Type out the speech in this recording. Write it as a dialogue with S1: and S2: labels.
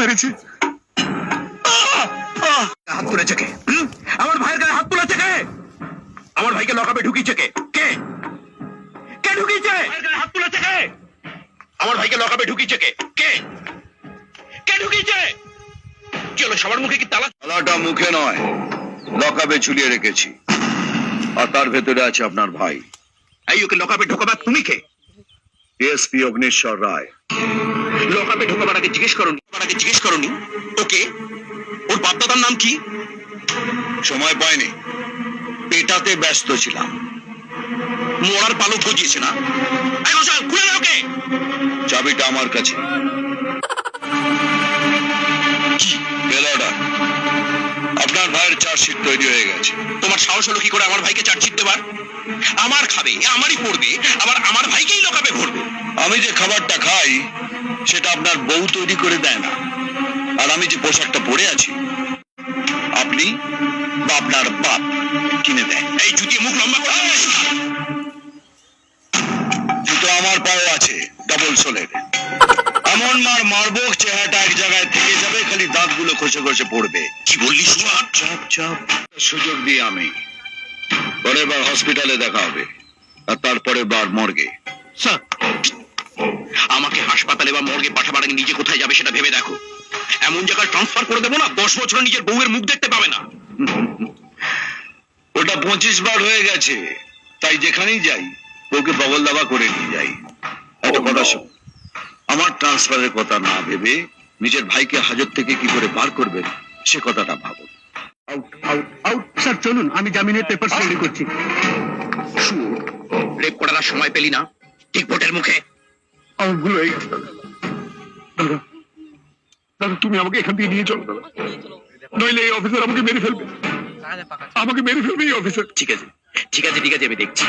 S1: মেরেছে।
S2: হাত তুলেছে কে? আমার ভাইয়ের গায়ে হাত তুলেছে কে? আমার ভাইকে লকআপে ঢুকিয়েছে কে? কে কে ঢুকিয়েছে? হাত তুলেছে কে? আমার ভাইকে লকআপে ঢুকিয়েছে কে? কে কে ঢুকিয়েছে? চলো সবার মুখে কি তালা?
S3: তালাটা মুখে নয়, লকআপে ঝুলিয়ে রেখেছি, আর তার ভেতরে আছে আপনার ভাই।
S2: এই ওকে লকআপে ঢোকাবার তুমি কে?
S3: এসপি অগ্নেশ্বর রায়।
S2: লকআপে ঢোকাবার আগে জিজ্ঞেস করনি ওকে? ওর বাপদাদার নাম কি?
S3: সময় পাইনি, পেটাতে ব্যস্ত ছিলাম।
S2: মরার পালক গজিয়েছে না? এই মশাল খুলে দাও কে?
S3: চাবিটা আমার কাছে। Bail order. আপনার ভাইয়ের চার্জশিট তৈরি হয়ে গেছে।
S2: তোমার সাহস হলো কি করে আমার ভাইকে চার্জশিট দেবার? আমার খাবে, আমারই পড়বে, আবার আমার ভাইকেই লকআপে ভরবে।
S3: আমি যে খাবারটা খাই সেটা আপনার বউ তৈরি করে দেয় না, আর আমি যে পোশাকটা পরে আছি আপনি বা আপনার বাপ কিনে দেয়।
S2: এই জুতিয়ে মুখ লম্বা করে
S3: জুতো আমার পায়ে আছে, ডাবল সোলের। এমন মার মারবো চেহারাটা এক জায়গায় থেকে যাবে, খালি দাঁতগুলো খসে খসে পড়বে।
S2: কি বললি সুহাগ?
S3: চাপ চাপ সুযোগ দিয়ে আমি পরের বার হসপিটালে দেখা হবে, আর তারপরে বার মর্গে।
S2: স্যার, আমাকে হাসপাতালে বা মর্গে পাঠাবার আগে নিজে কোথায় যাবে সেটা ভেবে দেখো। এমন জায়গায় ট্রান্সফার করে দেবো না 10 বছর নিজের বউয়ের মুখ দেখতে পাবে না।
S3: ওটা 25 বার হয়ে গেছে, তাই যেখানেই যাই ওকে বগল দাবা করে নিয়ে যাই। একটা কথা শোন, আমার ট্রান্সফারের কথা না ভেবে নিজের ভাইকে হাজত থেকে কি করে বার করবেন সে কথাটা ভাবুন।
S1: আউট আউট আউট স্যার, চলুন আমি জামিনের পেপার রেডি করছি।
S2: রেপ করার আর সময় পেলি না, ঠিক ভোটের মুখে।
S1: আমার ভুল হয়ে গেছে দাদা। দাদা দাদা তুমি আমাকে এখান থেকে নিয়ে চলো দাদা, নইলে এই অফিসার আমাকে মেরে ফেলবে। আমাকে মেরে ফেলবে এই অফিসার।
S2: ঠিক আছে আমি দেখছি।